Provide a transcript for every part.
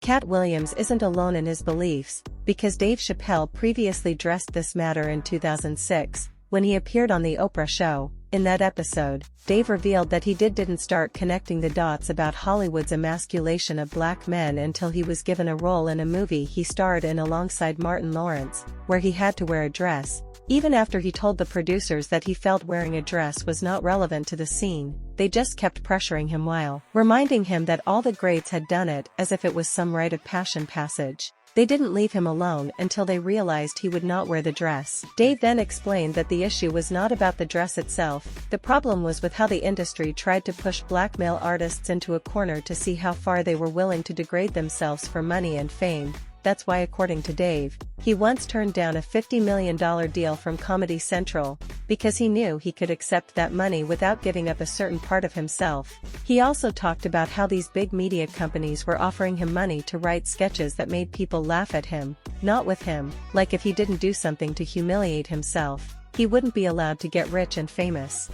Cat Williams isn't alone in his beliefs, because Dave Chapelle previously addressed this matter in 2006, when he appeared on The Oprah Show. In that episode, Dave revealed that he didn't start connecting the dots about Hollywood's emasculation of black men until he was given a role in a movie he starred in alongside Martin Lawrence, where he had to wear a dress. Even after he told the producers that he felt wearing a dress was not relevant to the scene, they just kept pressuring him while reminding him that all the greats had done it, as if it was some rite of passion passage. They didn't leave him alone until they realized he would not wear the dress. Dave then explained that the issue was not about the dress itself, the problem was with how the industry tried to push black male artists into a corner to see how far they were willing to degrade themselves for money and fame. That's why, according to Dave, he once turned down a $50 million deal from Comedy Central, because he knew he could accept that money without giving up a certain part of himself. He also talked about how these big media companies were offering him money to write sketches that made people laugh at him, not with him, like if he didn't do something to humiliate himself, he wouldn't be allowed to get rich and famous.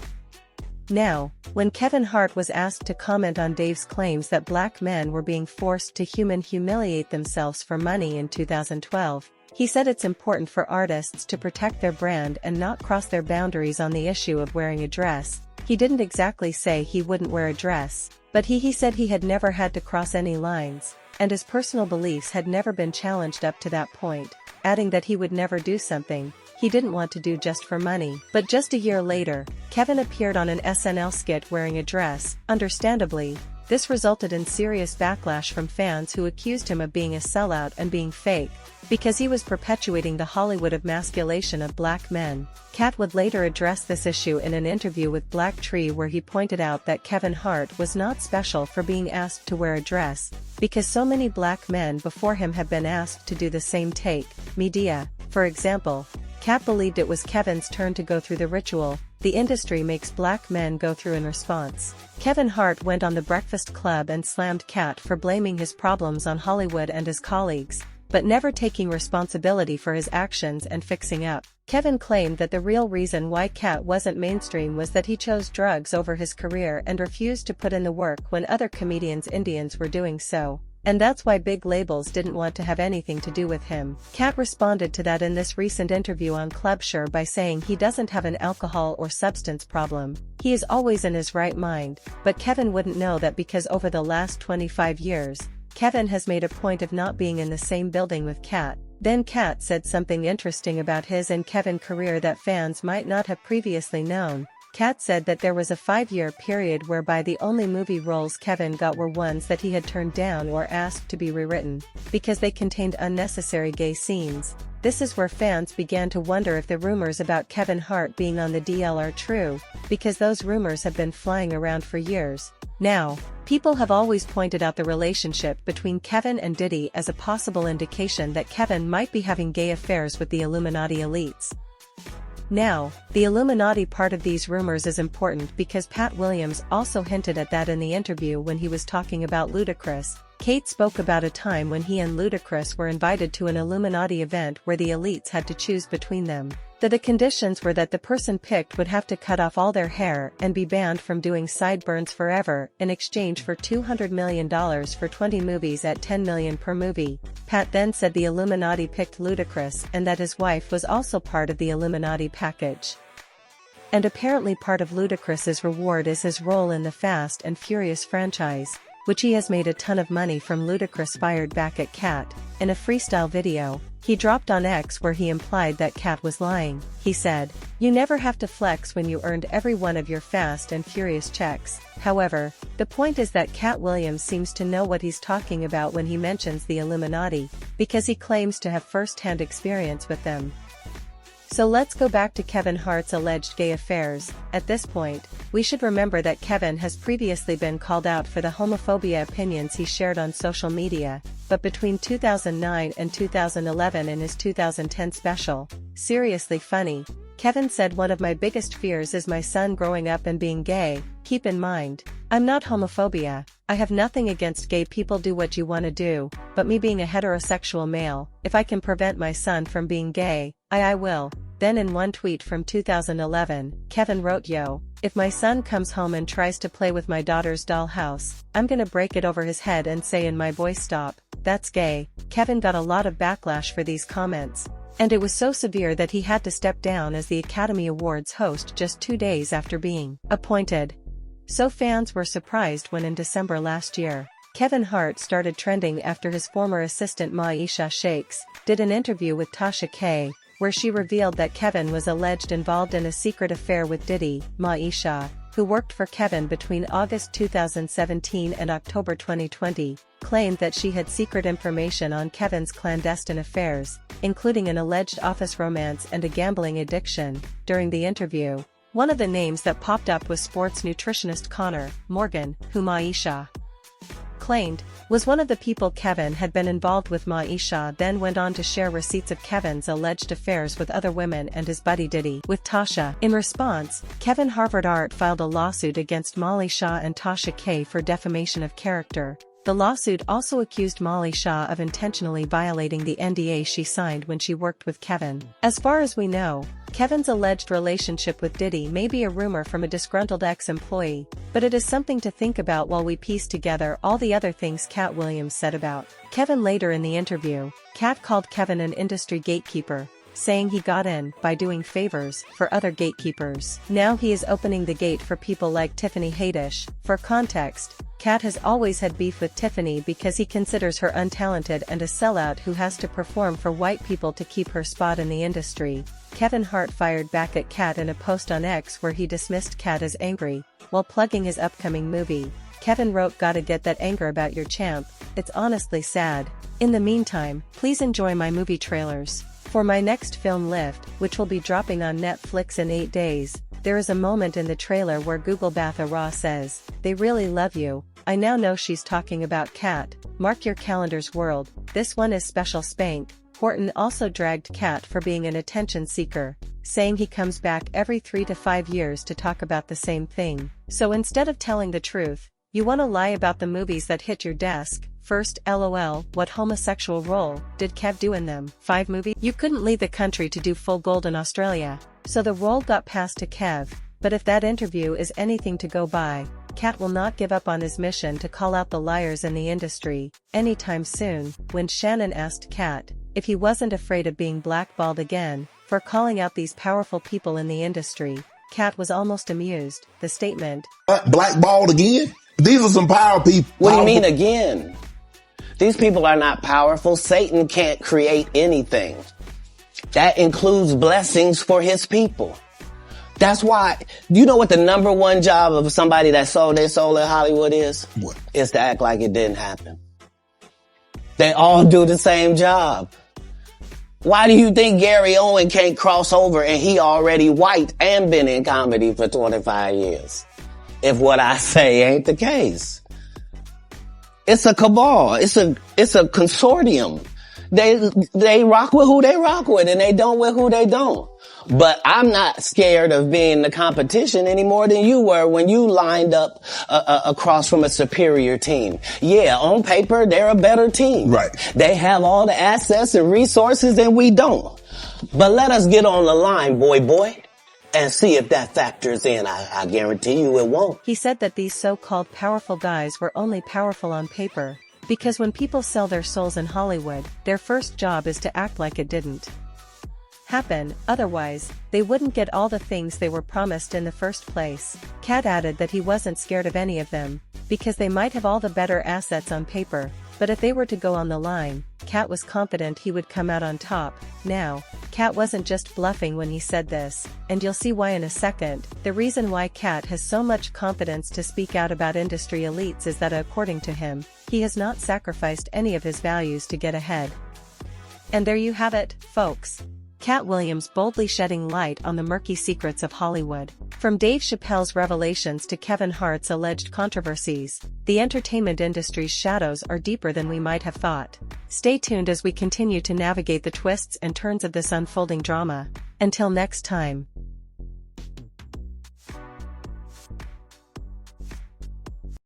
Now, when Kevin Hart was asked to comment on Dave's claims that black men were being forced to humiliate themselves for money in 2012, he said it's important for artists to protect their brand and not cross their boundaries on the issue of wearing a dress. He didn't exactly say he wouldn't wear a dress, but he said he had never had to cross any lines, and his personal beliefs had never been challenged up to that point, adding that he would never do something he didn't want to do just for money. But just a year later, Kevin appeared on an SNL skit wearing a dress. Understandably, this resulted in serious backlash from fans who accused him of being a sellout and being fake, because he was perpetuating the Hollywood emasculation of black men. Cat would later address this issue in an interview with Black Tree, where he pointed out that Kevin Hart was not special for being asked to wear a dress, because so many black men before him have been asked to do the same take. Media, for example, Cat believed it was Kevin's turn to go through the ritual the industry makes black men go through in response. Kevin Hart went on The Breakfast Club and slammed Cat for blaming his problems on Hollywood and his colleagues, but never taking responsibility for his actions and fixing up. Kevin claimed that the real reason why Cat wasn't mainstream was that he chose drugs over his career and refused to put in the work when other comedians Indians were doing so, and that's why big labels didn't want to have anything to do with him. Cat responded to that in this recent interview on Clubshare by saying he doesn't have an alcohol or substance problem, he is always in his right mind, but Kevin wouldn't know that because over the last 25 years, Kevin has made a point of not being in the same building with Cat. Then Cat said something interesting about his and Kevin's career that fans might not have previously known. Cat said that there was a 5-year period whereby the only movie roles Kevin got were ones that he had turned down or asked to be rewritten, because they contained unnecessary gay scenes. This is where fans began to wonder if the rumors about Kevin Hart being on the DL are true, because those rumors have been flying around for years. Now, people have always pointed out the relationship between Kevin and Diddy as a possible indication that Kevin might be having gay affairs with the Illuminati elites. Now, the Illuminati part of these rumors is important because Pat Williams also hinted at that in the interview when he was talking about Ludacris. Kate spoke about a time when he and Ludacris were invited to an Illuminati event where the elites had to choose between them. The conditions were that the person picked would have to cut off all their hair and be banned from doing sideburns forever in exchange for $200 million for 20 movies at $10 million per movie. Pat then said the Illuminati picked Ludacris and that his wife was also part of the Illuminati package. And apparently part of Ludacris's reward is his role in the Fast and Furious franchise, which he has made a ton of money from. Ludacris fired back at Cat. In a freestyle video, he dropped on X where he implied that Cat was lying. He said, "You never have to flex when you earned every one of your Fast and Furious checks." However, the point is that Cat Williams seems to know what he's talking about when he mentions the Illuminati, because he claims to have first-hand experience with them. So let's go back to Kevin Hart's alleged gay affairs. At this point, we should remember that Kevin has previously been called out for the homophobia opinions he shared on social media, but between 2009 and 2011 in his 2010 special, Seriously Funny, Kevin said, "One of my biggest fears is my son growing up and being gay. Keep in mind, I'm not homophobia. I have nothing against gay people, do what you want to do, but me being a heterosexual male, if I can prevent my son from being gay, I will." Then in one tweet from 2011, Kevin wrote, "Yo, If my son comes home and tries to play with my daughter's dollhouse, I'm gonna break it over his head and say in my voice, stop, that's gay. Kevin got a lot of backlash for these comments, and it was so severe that he had to step down as the Academy Awards host just 2 days after being appointed. So fans were surprised when in December last year, Kevin Hart started trending after his former assistant Maisha Shakes did an interview with Tasha K, where she revealed that Kevin was alleged involved in a secret affair with Diddy. Maisha, who worked for Kevin between August 2017 and October 2020, claimed that she had secret information on Kevin's clandestine affairs, including an alleged office romance and a gambling addiction. During the interview, one of the names that popped up was sports nutritionist Connor Morgan, who Maisha claimed was one of the people Kevin had been involved with. Maisha then went on to share receipts of Kevin's alleged affairs with other women and his buddy Diddy with Tasha. In response, Kevin Hart filed a lawsuit against Maisha and Tasha K for defamation of character. The lawsuit also accused Maisha of intentionally violating the NDA she signed when she worked with Kevin. As far as we know, Kevin's alleged relationship with Diddy may be a rumor from a disgruntled ex-employee, but it is something to think about while we piece together all the other things Katt Williams said about Kevin. Later in the interview, Katt called Kevin an industry gatekeeper, saying he got in by doing favors for other gatekeepers. Now he is opening the gate for people like Tiffany Haddish. For context, Katt has always had beef with Tiffany because he considers her untalented and a sellout who has to perform for white people to keep her spot in the industry. Kevin Hart fired back at Katt in a post on X where he dismissed Katt as angry. While plugging his upcoming movie, Kevin wrote, "Gotta get that anger about your champ, it's honestly sad. In the meantime, please enjoy my movie trailers. For my next film Lift, which will be dropping on Netflix in 8 days, there is a moment in the trailer where Google Batha Raw says, 'They really love you.' I now know she's talking about Katt. Mark your calendars, world, this one is special spank." Horton also dragged Katt for being an attention seeker, saying he comes back every 3 to 5 years to talk about the same thing. So instead of telling the truth, you want to lie about the movies that hit your desk. First, LOL, what homosexual role did Kev do in them? 5 movies? You couldn't leave the country to do Full Gold in Australia, so the role got passed to Kev. But if that interview is anything to go by, Katt will not give up on his mission to call out the liars in the industry anytime soon. When Shannon asked Katt if he wasn't afraid of being blackballed again for calling out these powerful people in the industry, Katt was almost amused. The statement, "Blackballed again? These are some power people." What do you mean again? These people are not powerful. Satan can't create anything. That includes blessings for his people. That's why, you know what the number one job of somebody that sold their soul in Hollywood is? What? Is to act like it didn't happen. They all do the same job. Why do you think Gary Owen can't cross over and he already white and been in comedy for 25 years? If what I say ain't the case. It's a cabal. It's a consortium. They rock with who they rock with and they don't with who they don't. But I'm not scared of being the competition any more than you were when you lined up across from a superior team. Yeah, on paper, they're a better team. Right. They have all the assets and resources and we don't. But let us get on the line, boy, and see if that factors in. I guarantee you it won't. He said that these so-called powerful guys were only powerful on paper, because when people sell their souls in Hollywood, their first job is to act like it didn't happen, otherwise, they wouldn't get all the things they were promised in the first place. Katt added that he wasn't scared of any of them, because they might have all the better assets on paper, but if they were to go on the line, Katt was confident he would come out on top. Now, Katt wasn't just bluffing when he said this, and you'll see why in a second. The reason why Katt has so much confidence to speak out about industry elites is that according to him, he has not sacrificed any of his values to get ahead. And there you have it, folks. Katt Williams boldly shedding light on the murky secrets of Hollywood. From Dave Chappelle's revelations to Kevin Hart's alleged controversies, the entertainment industry's shadows are deeper than we might have thought. Stay tuned as we continue to navigate the twists and turns of this unfolding drama. Until next time.